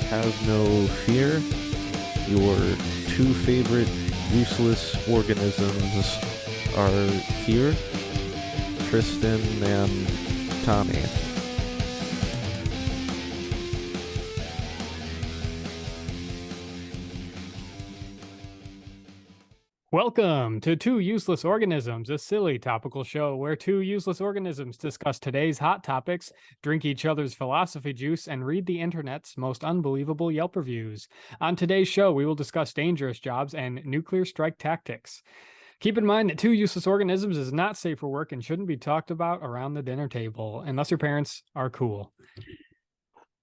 have no fear. Your two favorite useless organisms are here, Tristan and Tommy. Welcome to Two Useless Organisms, a silly topical show where two useless organisms discuss today's hot topics, drink each other's philosophy juice, and read the internet's most unbelievable Yelp reviews. On today's show, we will discuss dangerous jobs and nuclear strike tactics. Keep in mind that Two Useless Organisms is not safe for work and shouldn't be talked about around the dinner table, unless your parents are cool.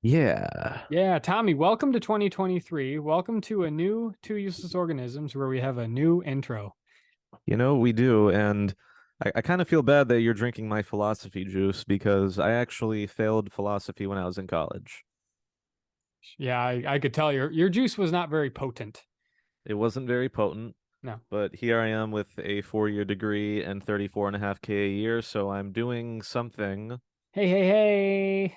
Yeah, Tommy, welcome to 2023. Welcome to a new Two Useless Organisms where we have a new intro. We do, and I kind of feel bad that you're drinking my philosophy juice because I actually failed philosophy when I was in college. Yeah, I could tell your juice was not very potent. It wasn't very potent, No. but here I am with a 4-year degree and 34.5K a year, so I'm doing something. Hey.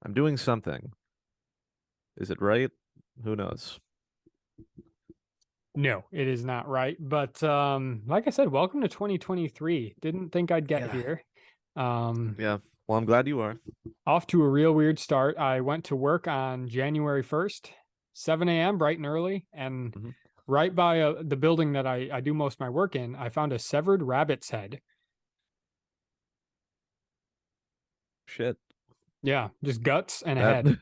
I'm doing something. Is it right? Who knows? No, it is not right. But like I said, welcome to 2023. Didn't think I'd get here. Yeah. Well, I'm glad you are. Off to a real weird start. I went to work on January 1st, 7 a.m., bright and early. And right by the building that I do most of my work in, I found a severed rabbit's head. Shit. Yeah, just guts and a head.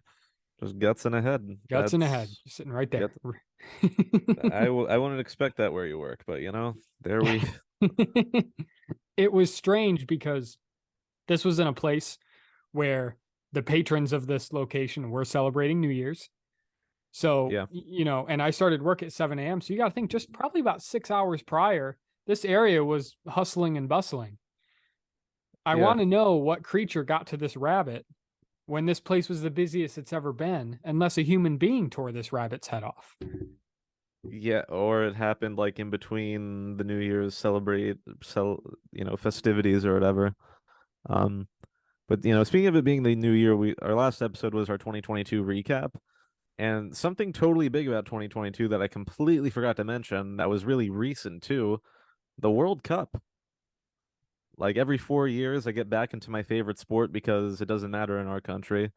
Just guts and a head. Guts and a head, just sitting right there. I wouldn't expect that where you work, but there we. It was strange because this was in a place where the patrons of this location were celebrating New Year's. So, yeah. And I started work at 7 a.m. So you got to think just probably about 6 hours prior, this area was hustling and bustling. I want to know what creature got to this rabbit when this place was the busiest it's ever been, unless a human being tore this rabbit's head off. Yeah, or it happened like in between the New Year's festivities or whatever. But speaking of it being the new year, our last episode was our 2022 recap, and something totally big about 2022 that I completely forgot to mention that was really recent too, the World Cup. Like every 4 years, I get back into my favorite sport because it doesn't matter in our country.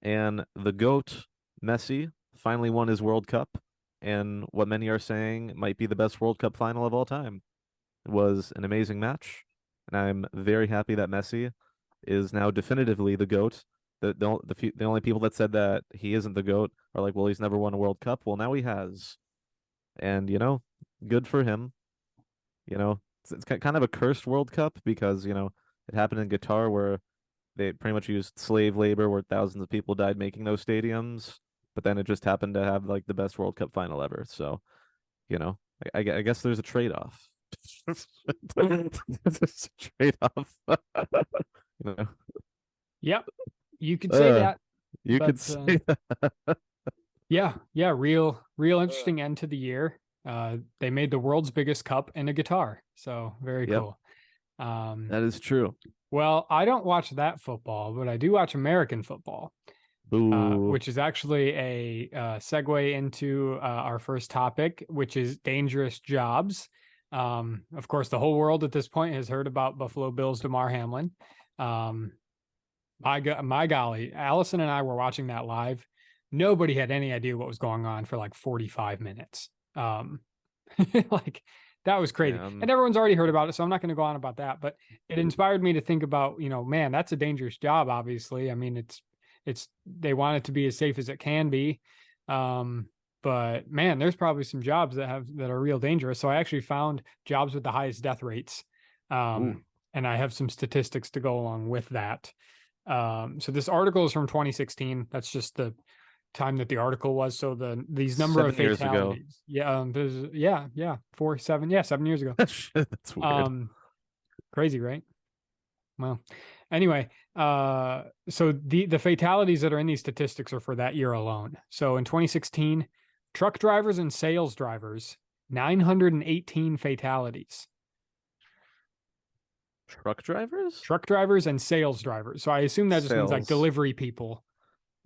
And the GOAT, Messi, finally won his World Cup. And what many are saying might be the best World Cup final of all time. It was an amazing match. And I'm very happy that Messi is now definitively the GOAT. The only people that said that he isn't the GOAT are like, well, he's never won a World Cup. Well, now he has. And, good for him. It's kind of a cursed World Cup because, it happened in Qatar where they pretty much used slave labor where thousands of people died making those stadiums. But then it just happened to have like the best World Cup final ever. So, I guess there's a trade-off. There's a trade-off. Yep. You could say that. You could say that. Yeah. Real interesting end to the year. They made the world's biggest cup in a guitar. So very cool. That is true. Well, I don't watch that football, but I do watch American football, which is actually a segue into our first topic, which is dangerous jobs. Of course, the whole world at this point has heard about Buffalo Bills Damar Hamlin. My golly, Allison and I were watching that live. Nobody had any idea what was going on for like 45 minutes. Like that was crazy. And everyone's already heard about it, so I'm not going to go on about that, but it inspired me to think about, man, that's a dangerous job, obviously. I mean, they want it to be as safe as it can be. But man, there's probably some jobs that are real dangerous. So I actually found jobs with the highest death rates. And I have some statistics to go along with that. So this article is from 2016. That's just the time that the article was. So these number of fatalities. 7 years ago. That's weird. Crazy, right? Well, anyway, so the fatalities that are in these statistics are for that year alone. So in 2016, truck drivers and sales drivers, 918 fatalities. Truck drivers? Truck drivers and sales drivers. So I assume that just means like delivery people.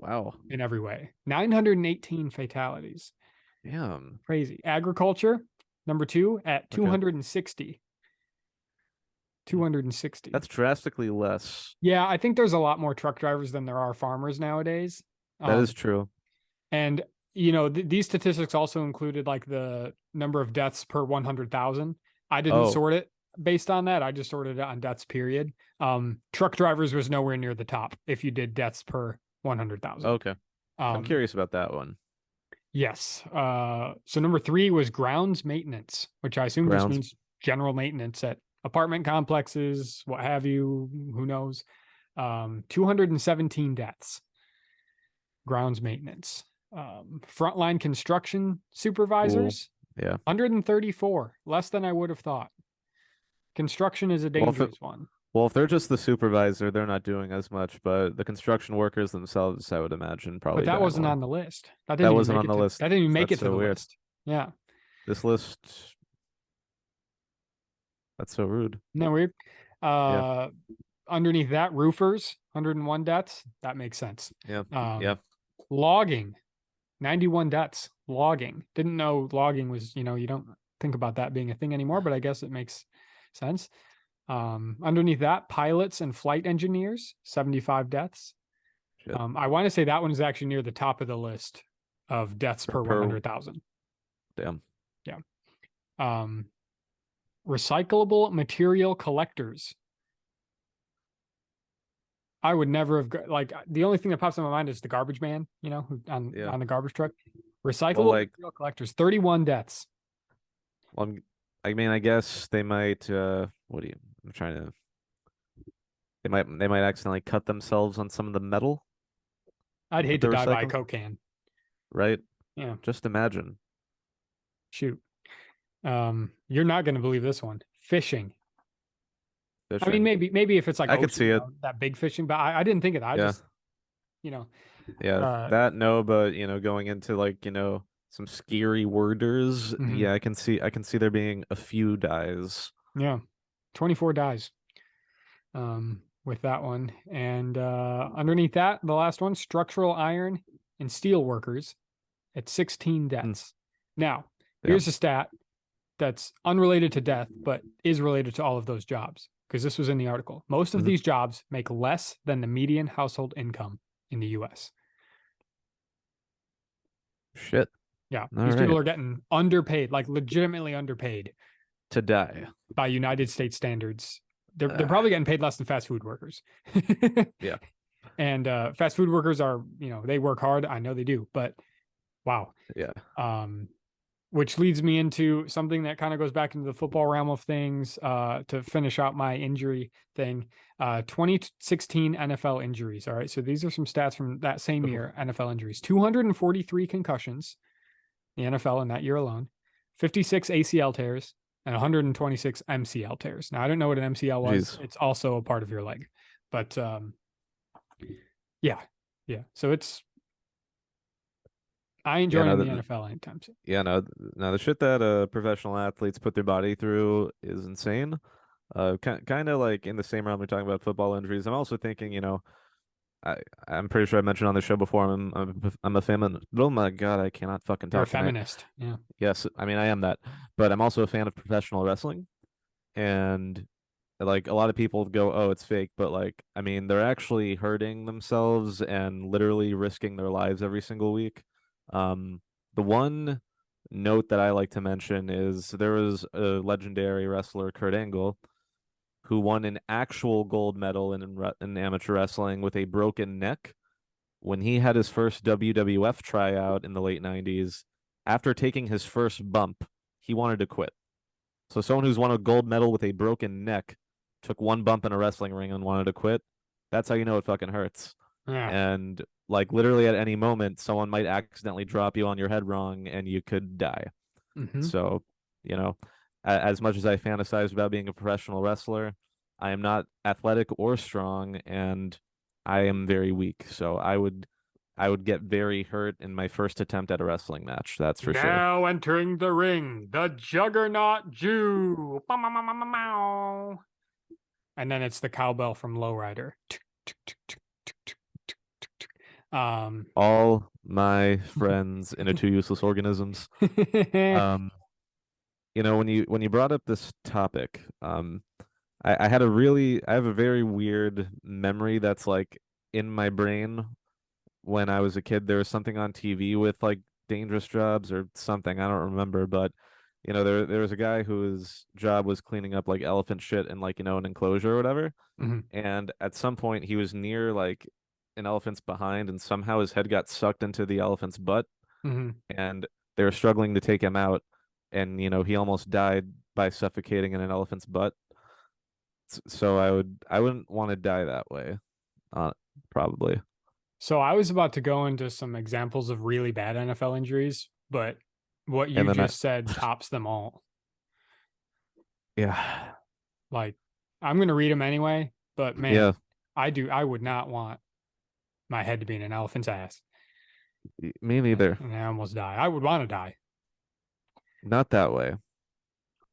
Wow. In every way. 918 fatalities. Damn. Crazy. Agriculture, number 2 at 260. 260. That's drastically less. Yeah, I think there's a lot more truck drivers than there are farmers nowadays. That is true. And, you know, these statistics also included like the number of deaths per 100,000. I didn't sort it based on that. I just sorted it on deaths, period. Truck drivers was nowhere near the top if you did deaths per 100,000. Okay. I'm curious about that one. Yes. So number 3 was grounds maintenance, which I assume just means general maintenance at apartment complexes, what have you, who knows. 217 deaths. Grounds maintenance. Frontline construction supervisors. Cool. Yeah. 134, less than I would have thought. Construction is a dangerous one. Well, if they're just the supervisor, they're not doing as much, but the construction workers themselves, I would imagine, probably. But that wasn't on the list. That wasn't on the list. That didn't even make it to the list. Yeah. This list. That's so rude. Isn't that weird? Yeah. Underneath that, roofers, 101 deaths. That makes sense. Yeah. Yeah. Logging, 91 deaths. Logging. Didn't know logging was, you know, you don't think about that being a thing anymore, but I guess it makes sense. Underneath that, pilots and flight engineers, 75 deaths. I want to say that one is actually near the top of the list of deaths per 100,000. Damn. Yeah. Recyclable material collectors. I would never have like the only thing that pops in my mind is the garbage man, you know, on the garbage truck. Recyclable material collectors, 31 deaths. Well, I mean, I guess they might. They might accidentally cut themselves on some of the metal. I'd hate to die by a Coke can. Right? Yeah. Just imagine. Shoot. You're not going to believe this one. Fishing. I mean, maybe if it's like I could see it. That big fishing, but I didn't think of that. I just, you know. Yeah, but you know, going into like, you know, some scary worders. Yeah, I can see there being a few dies. Yeah. 24 dies. With that one. And underneath that, the last one, structural iron and steel workers at 16 deaths. Now, here's a stat that's unrelated to death, but is related to all of those jobs, because this was in the article. Most of these jobs make less than the median household income in the US. Shit. Yeah. These people are getting underpaid, like legitimately underpaid. To die. By United States standards. They're probably getting paid less than fast food workers. Yeah. And fast food workers are, you know, they work hard. I know they do, but wow. Yeah. Which leads me into something that kind of goes back into the football realm of things to finish out my injury thing. 2016 NFL injuries. All right. So these are some stats from that same year, NFL injuries. 243 concussions in the NFL in that year alone, 56 ACL tears, and 126 MCL tears. Now, I don't know what an MCL was. Jeez. It's also a part of your leg. But yeah. So I ain't joining the NFL anytime soon. Yeah, no, the shit that professional athletes put their body through is insane. Kind of like in the same realm we're talking about football injuries. I'm also thinking, you know, I'm pretty sure I mentioned on the show before. I'm a feminist. Oh my god, I cannot fucking talk. You're a feminist. Yeah. Yes, I mean I am that, but I'm also a fan of professional wrestling, and like a lot of people go, "Oh, it's fake," but like I mean they're actually hurting themselves and literally risking their lives every single week. The one note that I like to mention is there was a legendary wrestler, Kurt Angle, who won an actual gold medal in amateur wrestling with a broken neck when he had his first WWF tryout in the late 90s. After taking his first bump, he wanted to quit. So someone who's won a gold medal with a broken neck took one bump in a wrestling ring and wanted to quit. That's how you know it fucking hurts. Yeah. And like literally at any moment, someone might accidentally drop you on your head wrong and you could die. So, you know, as much as I fantasize about being a professional wrestler, I am not athletic or strong, and I am very weak. So I would get very hurt in my first attempt at a wrestling match. That's for sure. Now entering the ring, the Juggernaut Jew. And then it's the cowbell from Lowrider. All my friends in a two useless organisms. Um, when you brought up this topic, I have a very weird memory that's like in my brain. When I was a kid, there was something on TV with like dangerous jobs or something. I don't remember, but there was a guy whose job was cleaning up like elephant shit in like, an enclosure or whatever. Mhm. And at some point he was near like an elephant's behind and somehow his head got sucked into the elephant's butt Mhm. and they were struggling to take him out and he almost died by suffocating in an elephant's butt. So I wouldn't want to die that way. Uh, Probably. So I was about to go into some examples of really bad NFL injuries, but what And you then just said tops them all. yeah. Like, I'm going to read them anyway, but Yeah, man, I would not want my head to be in an elephant's ass. me neither. And I almost die. I would want to die, Not that way, you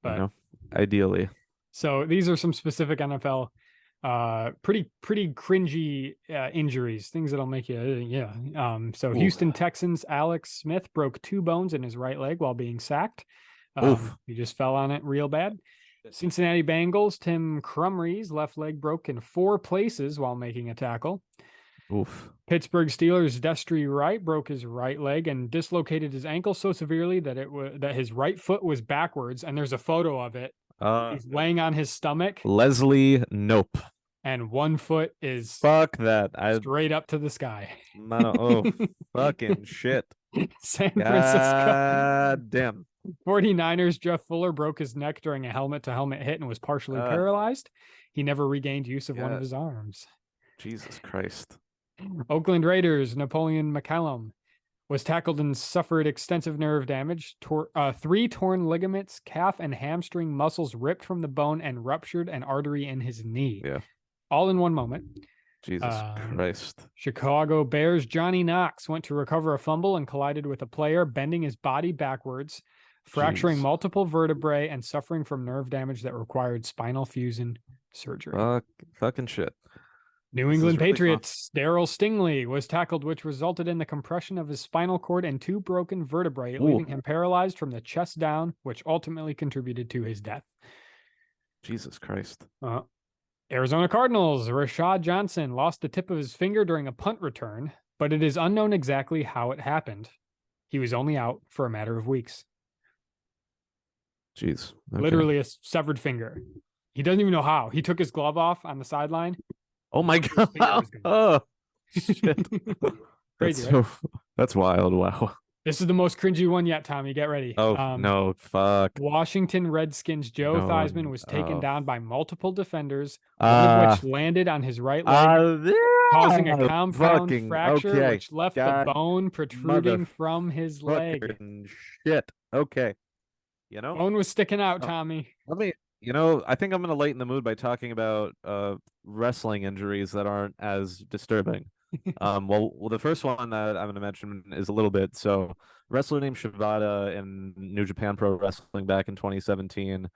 but know, ideally. so these are some specific NFL pretty cringy injuries, things that'll make you yeah. So Oof. Houston Texans Alex Smith broke 2 bones in his right leg while being sacked. Oof. He just fell on it real bad. Cincinnati Bengals Tim Crumry's left leg broke in 4 places while making a tackle. Oof. Pittsburgh Steelers Destry Wright broke his right leg and dislocated his ankle so severely that his right foot was backwards, and there's a photo of it. He's laying on his stomach, Leslie, nope. and one foot is Fuck that. straight up to the sky. Oh, fucking shit. San Francisco God damn. 49ers Jeff Fuller broke his neck during a helmet-to-helmet hit and was partially paralyzed. He never regained use of one of his arms. Jesus Christ. Oakland Raiders Napoleon McCallum was tackled and suffered extensive nerve damage. 3 torn ligaments, calf and hamstring muscles ripped from the bone, and ruptured an artery in his knee. Yeah. All in one moment. Jesus Christ. Chicago Bears Johnny Knox went to recover a fumble and collided with a player, bending his body backwards, fracturing multiple vertebrae, and suffering from nerve damage that required spinal fusion surgery. Fucking shit. New England Patriots Daryl Stingley was tackled, which resulted in the compression of his spinal cord and 2 broken vertebrae, leaving him paralyzed from the chest down, which ultimately contributed to his death. Jesus Christ. Arizona Cardinals Rashad Johnson lost the tip of his finger during a punt return, but it is unknown exactly how it happened. He was only out for a matter of weeks. Jeez. Okay. Literally a severed finger. He doesn't even know how. He took his glove off on the sideline. Oh my God. Oh, shit. Crazy, right? That's wild. Wow. This is the most cringy one yet, Tommy. Get ready. Oh, no. Fuck. Washington Redskins Joe Theismann was taken down by multiple defenders, one of which landed on his right leg, causing a compound fracture, which left the bone protruding from his leg. Shit. Okay. Bone was sticking out, Tommy. I think I'm going to lighten the mood by talking about wrestling injuries that aren't as disturbing. Well, the first one that I'm going to mention is a little bit. So, wrestler named Shibata in New Japan Pro Wrestling back in 2017,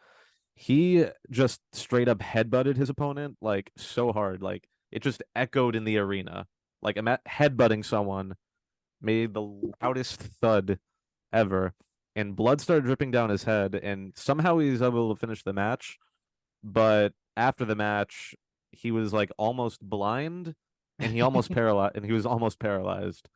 he just straight up headbutted his opponent like so hard, like it just echoed in the arena. Like headbutting someone made the loudest thud ever, and blood started dripping down his head, and somehow he was able to finish the match. But after the match, he was like almost blind and he almost paralyzed, and he was almost paralyzed.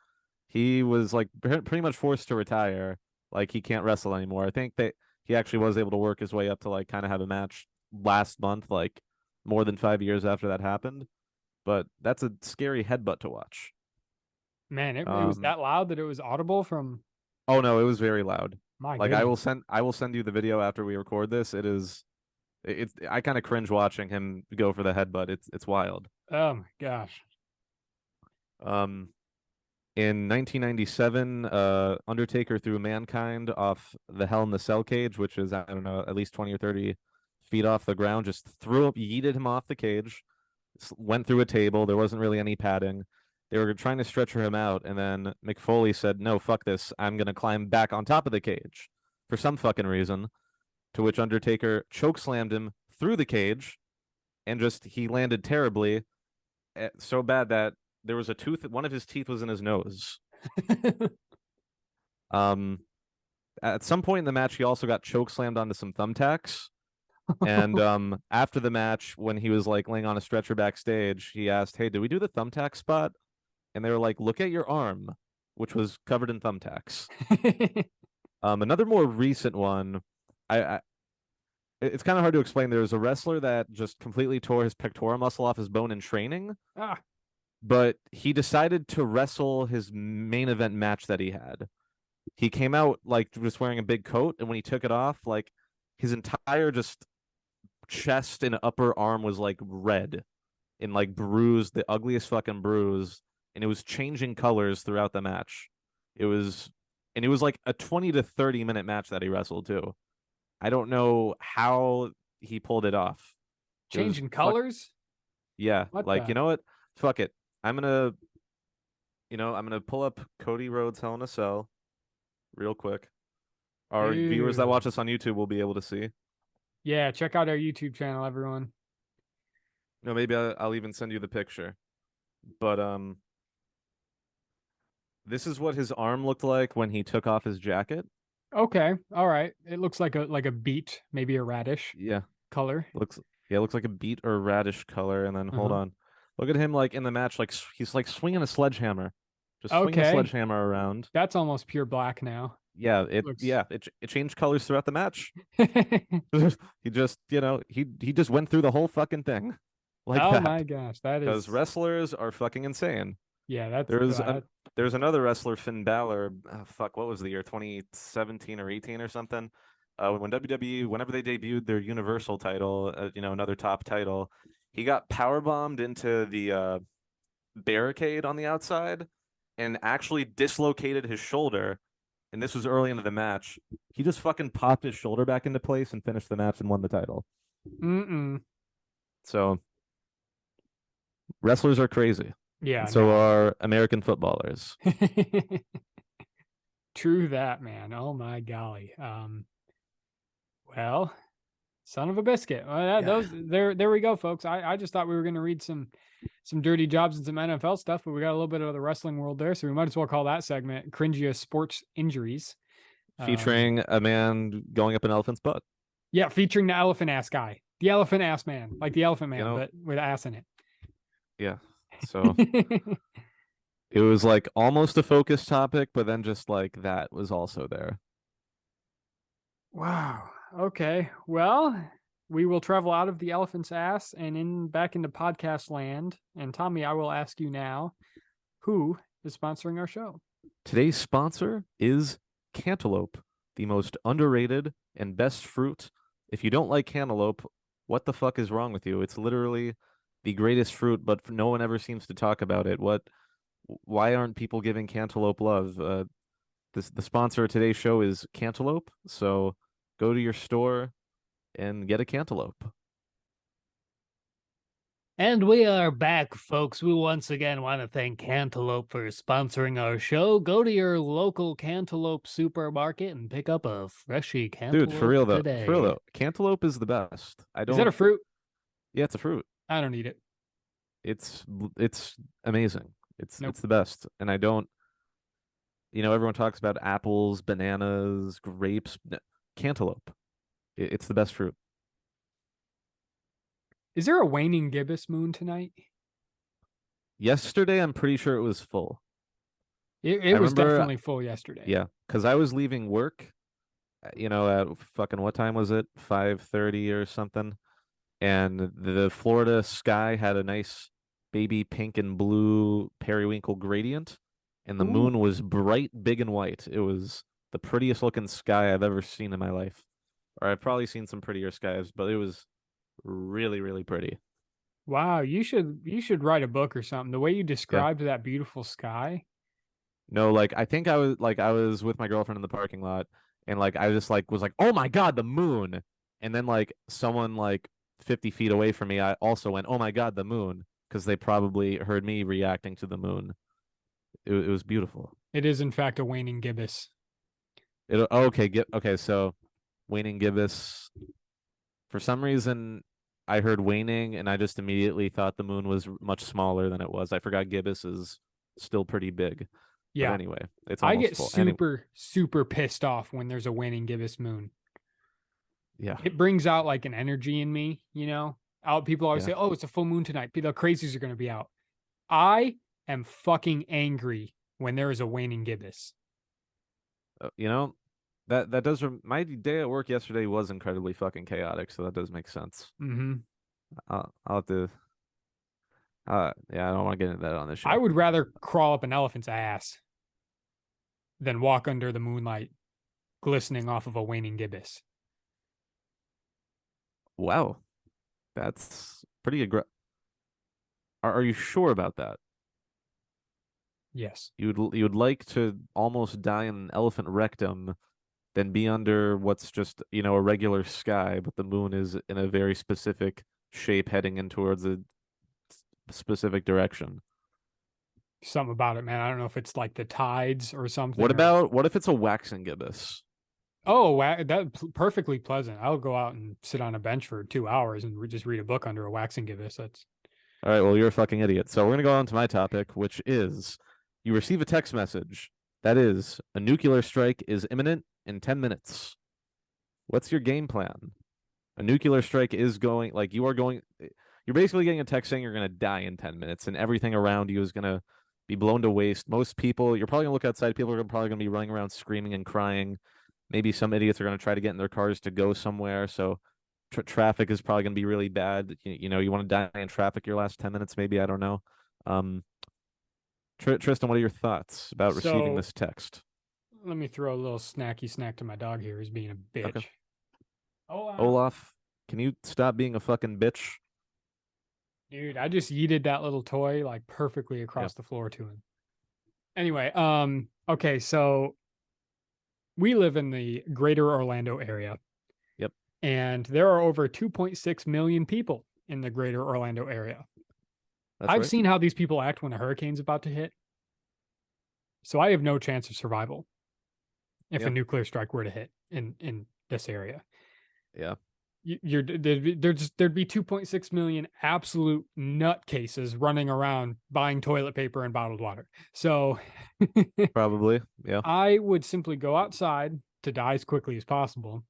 He was like pretty much forced to retire. Like he can't wrestle anymore. I think that he actually was able to work his way up to like kind of have a match last month, like more than 5 years after that happened. But that's a scary headbutt to watch. Man, it was that loud that it was audible from. Oh no, it was very loud. My like goodness. I will send you the video after we record this. I kind of cringe watching him go for the headbutt. It's wild. Oh my gosh. In 1997, Undertaker threw Mankind off the Hell in the Cell cage, which is, I don't know, at least 20 or 30 feet off the ground. Just yeeted him off the cage, went through a table. There wasn't really any padding. They were trying to stretcher him out, and then Mick Foley said, "No, fuck this. I'm gonna climb back on top of the cage," for some fucking reason. To which Undertaker chokeslammed him through the cage, and he landed terribly, so bad that there was a tooth. One of his teeth was in his nose. Um, at some point in the match, he also got choke slammed onto some thumbtacks. And after the match, when he was like laying on a stretcher backstage, he asked, "Hey, did we do the thumbtack spot?" And they were like, "Look at your arm," which was covered in thumbtacks. Another more recent one, I it's kind of hard to explain. There was a wrestler that just completely tore his pectoral muscle off his bone in training, but he decided to wrestle his main event match that he had. He came out like just wearing a big coat, and when he took it off, like his entire just chest and upper arm was like red and like bruised, the ugliest fucking bruise, and it was changing colors throughout the match. It was, and it was like a 20 to 30 minute match that he wrestled too. I don't know how he pulled it off. Changing colors? Yeah, what like, you know what? Fuck it. I'm gonna pull up Cody Rhodes Hell in a Cell real quick. Our viewers that watch us on YouTube will be able to see. Yeah, check out our YouTube channel, everyone. No, maybe I'll even send you the picture. But this is what his arm looked like when he took off his jacket. Okay, all right. It looks like a beet, maybe a radish. Yeah, color. Looks like a beet or radish color. And then hold on, look at him like in the match, like he's like swinging a sledgehammer, just swinging a sledgehammer around. That's almost pure black now. Yeah, it changed colors throughout the match. He just he just went through the whole fucking thing like that. Oh my gosh, that is because wrestlers are fucking insane. Yeah, there's another wrestler, Finn Balor. Fuck, what was the year? 2017 or 18 or something. When WWE, whenever they debuted their Universal title, another top title, he got power bombed into the barricade on the outside and actually dislocated his shoulder. And this was early into the match. He just fucking popped his shoulder back into place and finished the match and won the title. So wrestlers are crazy. Yeah. And so are American footballers. True that, man. Oh my golly. Well, son of a biscuit. Well, there we go, folks. I just thought we were going to read some dirty jobs and some NFL stuff, but we got a little bit of the wrestling world there, so we might as well call that segment Cringiest Sports Injuries. Featuring a man going up an elephant's butt. Yeah, featuring the elephant ass guy. The elephant ass man. Like the elephant man, but with ass in it. Yeah. So it was like almost a focus topic, but then just like that was also there. Wow. Okay. Well, we will travel out of the elephant's ass and back into podcast land. And Tommy, I will ask you now, who is sponsoring our show? Today's sponsor is cantaloupe, the most underrated and best fruit. If you don't like cantaloupe, what the fuck is wrong with you? It's literally the greatest fruit, but no one ever seems to talk about it. Why aren't people giving cantaloupe love? The sponsor of today's show is Cantaloupe, so go to your store and get a cantaloupe. And we are back, folks. We once again want to thank Cantaloupe for sponsoring our show. Go to your local Cantaloupe supermarket and pick up a freshy cantaloupe. Dude, for real today. though, cantaloupe is the best. Is that a fruit? Yeah, it's a fruit. I don't eat it. It's amazing. It's the best. And I don't, everyone talks about apples, bananas, grapes. Cantaloupe. It's the best fruit. Is there a waning gibbous moon tonight? Yesterday, I'm pretty sure it was full. It was definitely full yesterday. Yeah, because I was leaving work, at fucking what time was it? 5:30 or something. And the Florida sky had a nice baby pink and blue periwinkle gradient. And the moon was bright, big, and white. It was the prettiest looking sky I've ever seen in my life. Or I've probably seen some prettier skies, but it was really, really pretty. Wow, you should write a book or something. The way you described that beautiful sky. No, like I think I was with my girlfriend in the parking lot, and like I just was like, oh my God, the moon. And then like someone like 50 feet away from me, I also went, oh my God, the moon, because they probably heard me reacting to the moon. It was beautiful. It is in fact a waning gibbous. Okay, so Waning Gibbous. For some reason, I heard waning, and I just immediately thought the moon was much smaller than it was. I forgot gibbous is still pretty big. But Yeah. anyway, it's I almost get full. super pissed off when there's a waning gibbous moon. Yeah. It brings out like an energy in me, Out people always Yeah. say, "Oh, it's a full moon tonight. The crazies are going to be out." I am fucking angry when there is a waning gibbous. That does my day at work yesterday was incredibly fucking chaotic, so that does make sense. Mm-hmm. I'll have to. Yeah, I don't want to get into that on this show. I would rather crawl up an elephant's ass than walk under the moonlight, glistening off of a waning gibbous. Wow, that's pretty aggressive. Are you sure about that? Yes. You'd like to almost die in an elephant rectum than be under what's just, a regular sky, but the moon is in a very specific shape heading in towards a specific direction. Something about it, man. I don't know if it's like the tides or something. What if it's a waxing gibbous? Oh, that's perfectly pleasant. I'll go out and sit on a bench for 2 hours and just read a book under a waxing gibbous. That's all right. Well, you're a fucking idiot. So we're gonna go on to my topic, which is you receive a text message that is a nuclear strike is imminent in 10 minutes. What's your game plan? A nuclear strike is going, like you're basically getting a text saying you're going to die in 10 minutes and everything around you is going to be blown to waste. Most people, you're probably going to look outside. People are probably going to be running around screaming and crying. Maybe some idiots are going to try to get in their cars to go somewhere. So traffic is probably going to be really bad. You want to die in traffic your last 10 minutes, maybe. I don't know. Tristan, what are your thoughts about receiving this text? Let me throw a little snacky snack to my dog here. He's being a bitch. Okay. Olaf, can you stop being a fucking bitch? Dude, I just yeeted that little toy like perfectly across the floor to him. Anyway, okay, so we live in the greater Orlando area. Yep. And there are over 2.6 million people in the greater Orlando area. I've seen how these people act when a hurricane's about to hit. So I have no chance of survival if a nuclear strike were to hit in this area. Yeah. There'd be 2.6 million absolute nutcases running around buying toilet paper and bottled water. So probably, yeah. I would simply go outside to die as quickly as possible.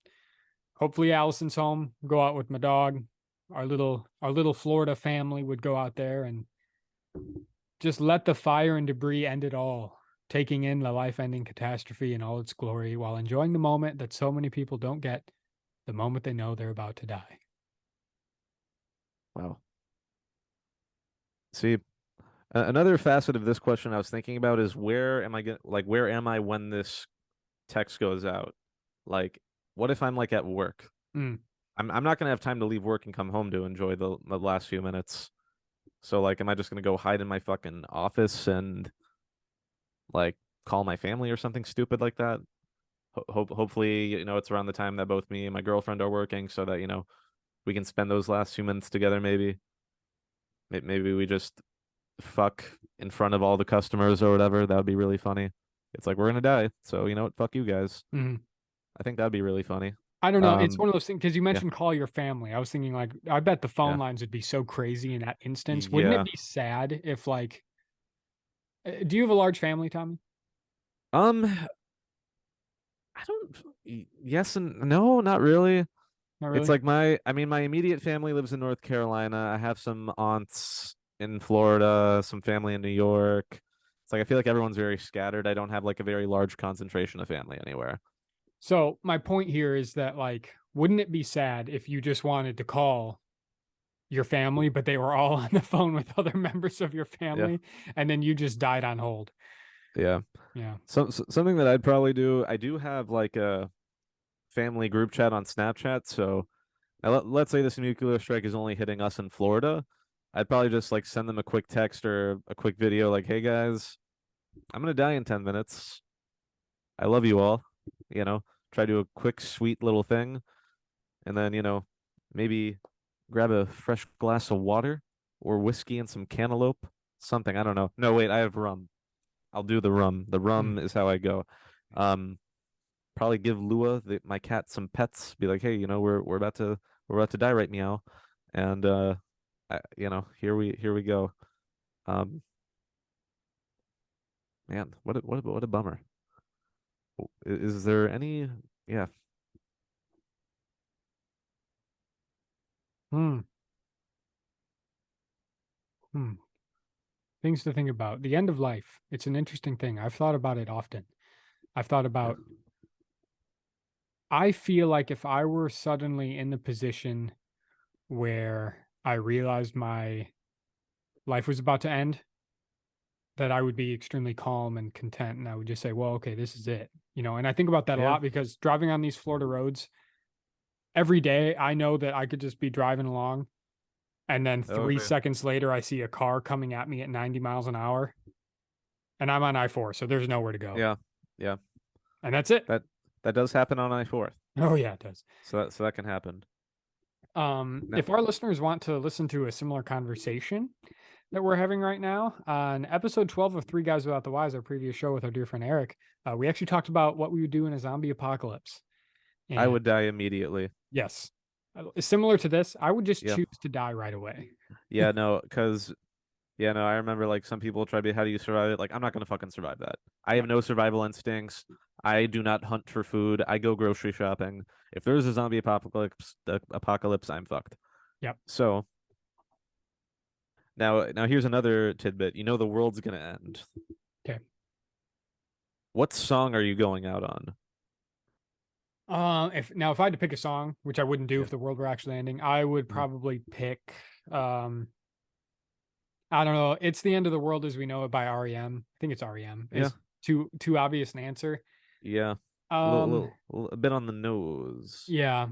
Hopefully Allison's home, go out with my dog. Our little Florida family would go out there and just let the fire and debris end it all, taking in the life-ending catastrophe in all its glory while enjoying the moment that so many people don't get, the moment they know they're about to die. Wow. See, another facet of this question I was thinking about is where am I when this text goes out? Like, what if I'm like at work? I'm not gonna have time to leave work and come home to enjoy the last few minutes. So like, am I just gonna go hide in my fucking office and like call my family or something stupid like that? Hopefully, it's around the time that both me and my girlfriend are working, so that we can spend those last few minutes together. Maybe we just fuck in front of all the customers or whatever. That would be really funny. It's like we're gonna die, so you know what? Fuck you guys. I think that'd be really funny. I don't know. It's one of those things because you mentioned call your family. I was thinking like I bet the phone lines would be so crazy in that instance. Wouldn't it be sad if like? Do you have a large family, Tommy? I don't. Yes and no, not really. Not really. It's like my immediate family lives in North Carolina. I have some aunts in Florida, some family in New York. It's like I feel like everyone's very scattered. I don't have like a very large concentration of family anywhere. So my point here is that like, wouldn't it be sad if you just wanted to call your family, but they were all on the phone with other members of your family, and then you just died on hold? Yeah. Yeah. So something that I'd probably do, I do have like a family group chat on Snapchat. So let's say this nuclear strike is only hitting us in Florida. I'd probably just like send them a quick text or a quick video like, hey guys, I'm going to die in 10 minutes. I love you all. Try to do a quick, sweet little thing. And then, maybe grab a fresh glass of water or whiskey and some cantaloupe, something. I don't know. No, wait, I have rum. I'll do the rum. The rum is how I go. Probably give Lua, my cat, some pets. Be like, hey, we're about to die right meow. And here we go. Man, what a bummer. Is there any? Yeah. Hmm. Things to think about. The end of life. It's an interesting thing. I've thought about it often. I've thought about. I feel like if I were suddenly in the position where I realized my life was about to end, that I would be extremely calm and content, and I would just say, well, okay, this is it. And I think about that a lot because driving on these Florida roads every day, I know that I could just be driving along and then 3 seconds later I see a car coming at me at 90 miles an hour and I'm on I-4, so there's nowhere to go. Yeah. And that's it. That does happen on I-4. Oh yeah, it does. So that can happen. If our listeners want to listen to a similar conversation that we're having right now on episode 12 of Three Guys Without the Wise, our previous show with our dear friend Eric, we actually talked about what we would do in a zombie apocalypse. And I would die immediately. Yes. Similar to this, I would just choose to die right away. Yeah, no, because I remember like some people try to be, how do you survive it? Like, I'm not gonna fucking survive that. I have no survival instincts. I do not hunt for food. I go grocery shopping. If there's a zombie apocalypse, I'm fucked. Yep. So now here's another tidbit. The world's gonna end. Okay. What song are you going out on? If I had to pick a song, which I wouldn't do if the world were actually ending, I would probably pick I don't know. It's The End of the World as We Know It by REM. I think it's REM. It's too obvious an answer. Yeah. A bit on the nose. Yeah.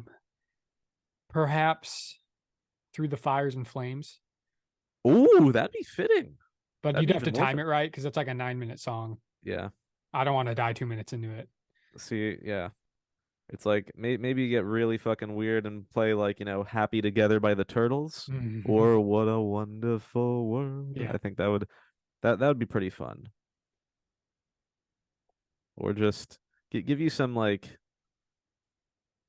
Perhaps Through the Fires and Flames. Ooh, that'd be fitting. But you'd have to time it right because it's like a 9-minute song. Yeah. I don't want to die 2 minutes into it. See, yeah. It's like maybe you get really fucking weird and play like, Happy Together by the Turtles or What a Wonderful World. Yeah. I think that would be pretty fun. Or just give you some like,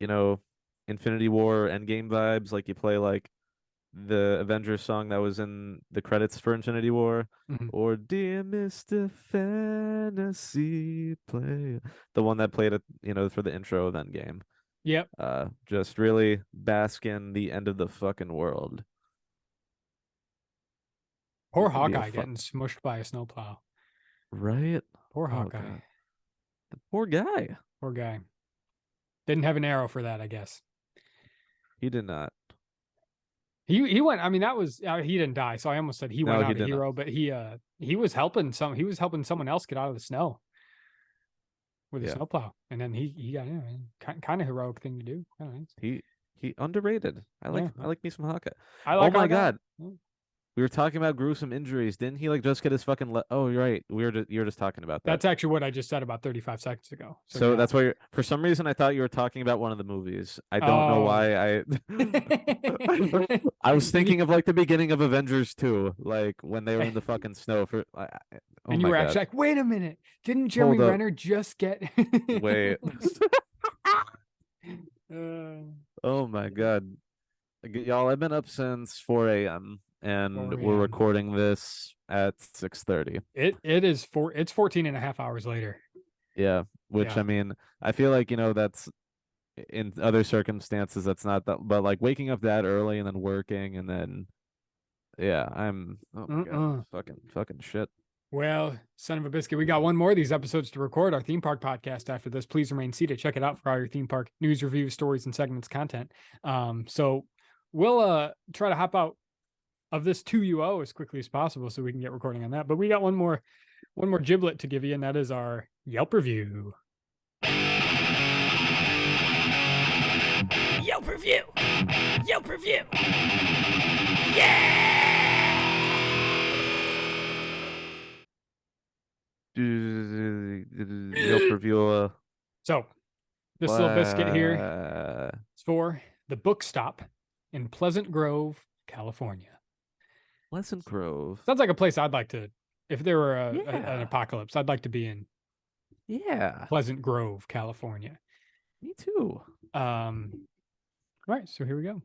Infinity War Endgame vibes, like you play like the Avengers song that was in the credits for Infinity War, or Dear Mr. Fantasy Play, the one that played it, for the intro of Endgame. Yep. Just really bask in the end of the fucking world. Poor Hawkeye getting smushed by a snowplow. Right? Poor Hawkeye. God. The poor guy. Poor guy. Didn't have an arrow for that, I guess. He did not. He went. I mean, that was he didn't die. So I almost said he went out a hero, but he was helping someone else get out of the snow with a snowplow, and then he got kind of heroic thing to do. He underrated. I like me some Hawkeye. Oh my God. We were talking about gruesome injuries. Didn't he just get his fucking oh, you're right. You were just talking about that. That's actually what I just said about 35 seconds ago. So that's why for some reason I thought you were talking about one of the movies. I don't know why I was thinking of like the beginning of Avengers 2, like when they were in the fucking snow and you were actually like, wait a minute. Didn't Jeremy Renner just get Wait. Oh my God. Y'all, I've been up since 4 a.m. and we're recording this at 6:30. It's 14 and a half hours later. Yeah, which I mean, I feel like, that's in other circumstances that's not that, but like waking up that early and then working and then I'm my God, fucking shit. Well, son of a biscuit, we got one more of these episodes to record, our theme park podcast after this. Please remain seated. Check it out for all your theme park news, reviews, stories, and segments content. So we'll try to hop out of this 2UO as quickly as possible so we can get recording on that. But we got one more giblet to give you, and that is our Yelp review. Yelp review. Yelp review. Yeah! Yelp review. So this little biscuit here is for the Book Stop in Pleasant Grove, California. Pleasant Grove sounds like a place I'd like to, if there were an apocalypse, I'd like to be in. Yeah, Pleasant Grove, California. Me too. All right, so here we go.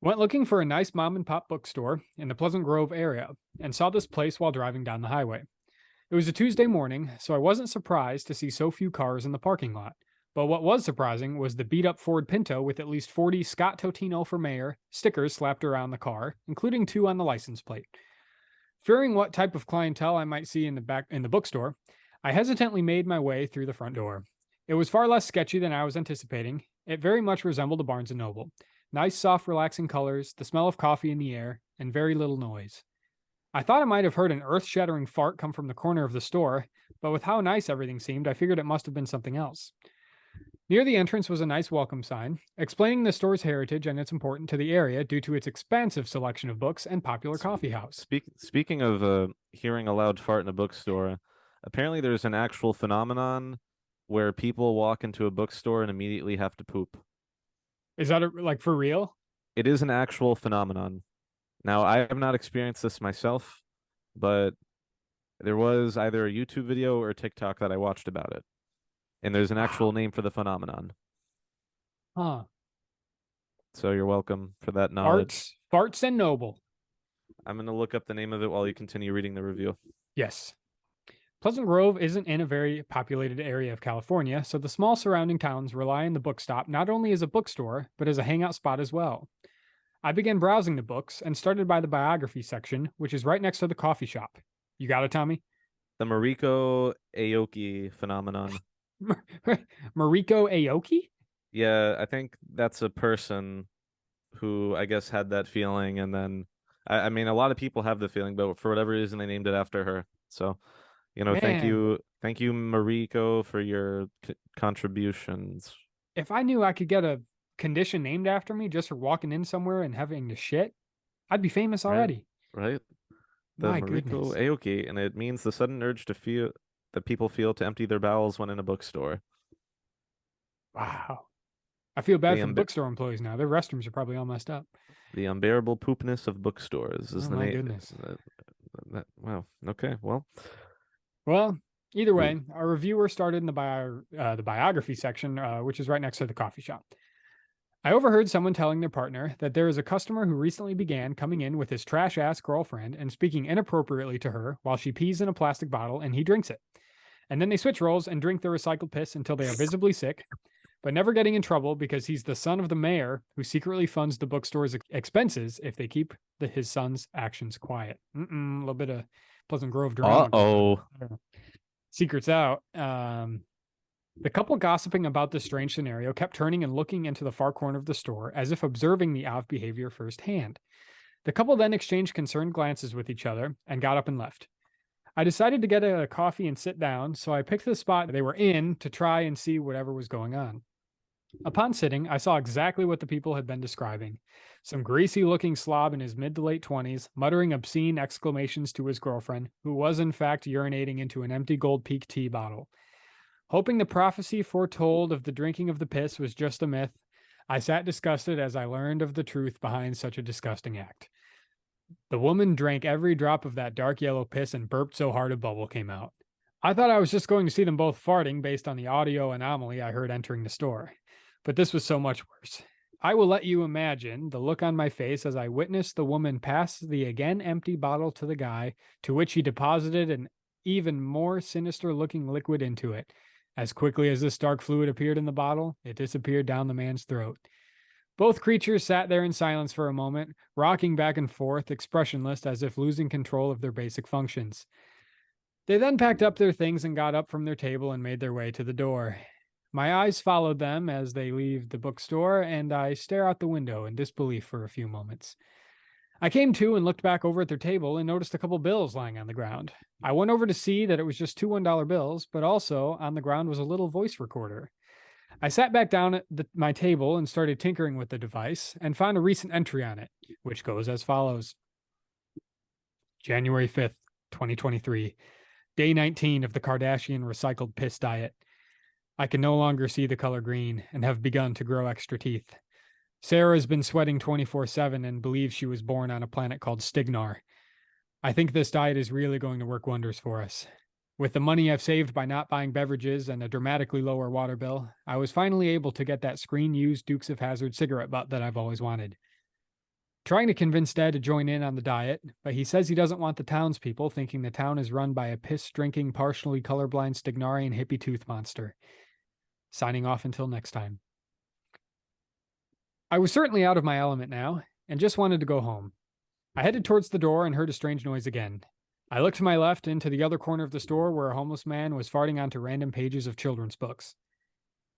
Went looking for a nice mom and pop bookstore in the Pleasant Grove area and saw this place while driving down the highway. It was a Tuesday morning, so I wasn't surprised to see so few cars in the parking lot. But what was surprising was the beat up Ford Pinto with at least 40 Scott Totino for mayor stickers slapped around the car, including 2 on the license plate. Fearing what type of clientele I might see in the bookstore, I hesitantly made my way through the front door. It was far less sketchy than I was anticipating. It very much resembled a Barnes & Noble. Nice, soft, relaxing colors, the smell of coffee in the air, and very little noise. I thought I might have heard an earth-shattering fart come from the corner of the store, but with how nice everything seemed, I figured it must have been something else. Near the entrance was a nice welcome sign, explaining the store's heritage and its importance to the area due to its expansive selection of books and popular coffee house. Speaking of hearing a loud fart in a bookstore, apparently there's an actual phenomenon where people walk into a bookstore and immediately have to poop. Is that like for real? It is an actual phenomenon. Now, I have not experienced this myself, but there was either a YouTube video or a TikTok that I watched about it. And there's an actual name for the phenomenon. Huh. So you're welcome for that knowledge. Farts and Noble. I'm going to look up the name of it while you continue reading the review. Yes. Pleasant Grove isn't in a very populated area of California, so the small surrounding towns rely on the bookstop not only as a bookstore, but as a hangout spot as well. I began browsing the books and started by the biography section, which is right next to the coffee shop. You got it, Tommy? The Mariko Aoki phenomenon. Mariko Aoki? Yeah, I think that's a person who I guess had that feeling, and then I mean a lot of people have the feeling, but for whatever reason they named it after her. So, Man. thank you Mariko for your contributions. If I knew I could get a condition named after me just for walking in somewhere and having to shit, I'd be famous already. Right? The My Mariko goodness. Aoki, and it means the sudden urge to feel that people feel to empty their bowels when in a bookstore. Wow. I feel bad for the bookstore employees now. Their restrooms are probably all messed up. The unbearable poopness of bookstores is the name. Goodness. Wow. Okay. Well, either way, our reviewer started in the biography section, which is right next to the coffee shop. I overheard someone telling their partner that there is a customer who recently began coming in with his trash-ass girlfriend and speaking inappropriately to her while she pees in a plastic bottle and he drinks it. And then they switch roles and drink the recycled piss until they are visibly sick, but never getting in trouble because he's the son of the mayor who secretly funds the bookstore's expenses if they keep his son's actions quiet. A little bit of Pleasant Grove drama. Uh-oh. Secrets out. The couple gossiping about this strange scenario kept turning and looking into the far corner of the store as if observing the odd behavior firsthand. The couple then exchanged concerned glances with each other and got up and left. I decided to get a coffee and sit down, so I picked the spot they were in to try and see whatever was going on. Upon sitting, I saw exactly what the people had been describing. Some greasy-looking slob in his mid to late 20s, muttering obscene exclamations to his girlfriend, who was in fact urinating into an empty Gold Peak tea bottle. Hoping the prophecy foretold of the drinking of the piss was just a myth, I sat disgusted as I learned of the truth behind such a disgusting act. The woman drank every drop of that dark yellow piss and burped so hard a bubble came out. I thought I was just going to see them both farting based on the audio anomaly I heard entering the store. But this was so much worse. I will let you imagine the look on my face as I witnessed the woman pass the again empty bottle to the guy, to which he deposited an even more sinister-looking liquid into it. As quickly as this dark fluid appeared in the bottle, it disappeared down the man's throat. Both creatures sat there in silence for a moment, rocking back and forth, expressionless as if losing control of their basic functions. They then packed up their things and got up from their table and made their way to the door. My eyes followed them as they leave the bookstore, and I stare out the window in disbelief for a few moments. I came to and looked back over at their table and noticed a couple bills lying on the ground. I went over to see that it was just 2 $1 bills, but also on the ground was a little voice recorder. I sat back down at my table and started tinkering with the device and found a recent entry on it, which goes as follows. January 5th, 2023. Day 19 of the Kardashian recycled piss diet. I can no longer see the color green and have begun to grow extra teeth. Sarah has been sweating 24/7 and believes she was born on a planet called Stignar. I think this diet is really going to work wonders for us. With the money I've saved by not buying beverages and a dramatically lower water bill, I was finally able to get that screen-used Dukes of Hazzard cigarette butt that I've always wanted. trying to convince Dad to join in on the diet, but he says he doesn't want the townspeople thinking the town is run by a piss-drinking, partially colorblind Stignarian hippie tooth monster. Signing off until next time. I was certainly out of my element now, and just wanted to go home. I headed towards the door and heard a strange noise again. I looked to my left into the other corner of the store where a homeless man was farting onto random pages of children's books.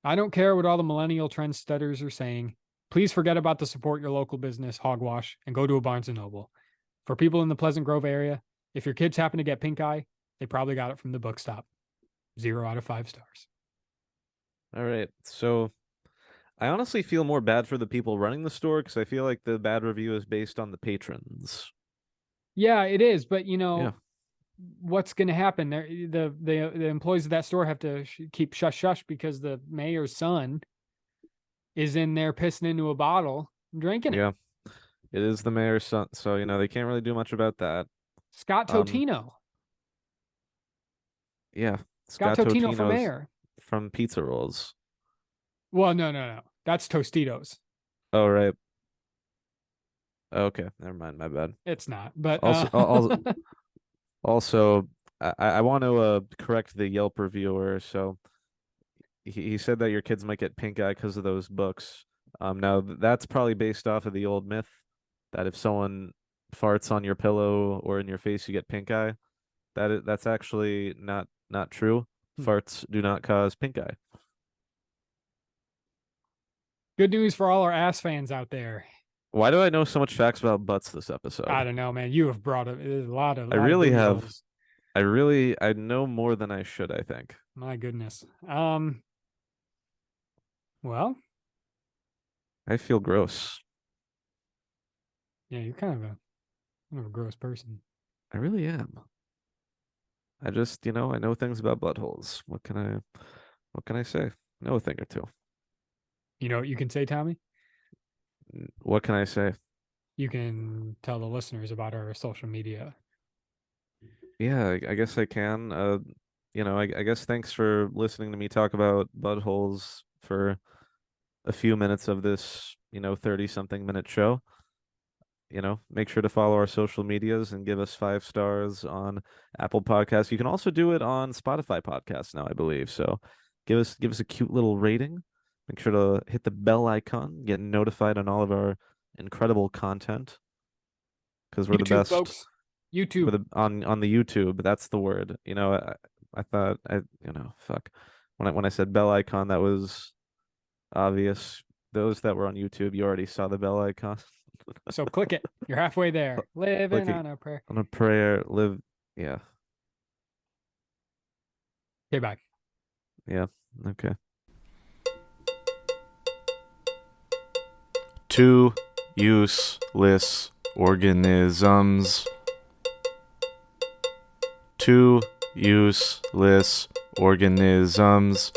I don't care what all the millennial trend stutters are saying. Please forget about the support your local business hogwash and go to a Barnes & Noble. For people in the Pleasant Grove area, if your kids happen to get pink eye, they probably got it from the book stop. 0 out of 5 stars. All right. So I honestly feel more bad for the people running the store because I feel like the bad review is based on the patrons. Yeah, it is. But, what's going to happen? The employees of that store have to keep shush because the mayor's son is in there pissing into a bottle and drinking it. Yeah, it is the mayor's son. So, they can't really do much about that. Scott Totino. Yeah. Scott Totino for mayor. From Pizza Rolls. Well, no. That's Tostitos. Oh, right. Okay, never mind. My bad. It's not. But also, I want to correct the Yelp reviewer. So he said that your kids might get pink eye because of those books. Now that's probably based off of the old myth that if someone farts on your pillow or in your face, you get pink eye. That's actually not true. Farts do not cause pink eye. Good news for all our ass fans out there. Why do I know so much facts about butts this episode? I don't know, man. You have brought a lot of. I really have. Holes. I know more than I should, I think. My goodness. Well, I feel gross. Yeah, you're kind of a gross person. I really am. I just, I know things about buttholes. What can I say? I know a thing or two. You know what you can say, Tommy? What can I say? You can tell the listeners about our social media. Yeah, I guess I can. I guess thanks for listening to me talk about buttholes for a few minutes of this, 30-something minute show. Make sure to follow our social medias and give us 5 stars on Apple Podcasts. You can also do it on Spotify podcasts now, I believe. So give us a cute little rating. Make sure to hit the bell icon, get notified on all of our incredible content. Because we're YouTube, the best. Folks. YouTube. On the YouTube, that's the word. I thought fuck. When I said bell icon, that was obvious. Those that were on YouTube, you already saw the bell icon. So click it. You're halfway there. Living on a prayer. On a prayer, live. Yeah. Okay, bye. Yeah. Okay. 2 useless organisms. 2 useless organisms.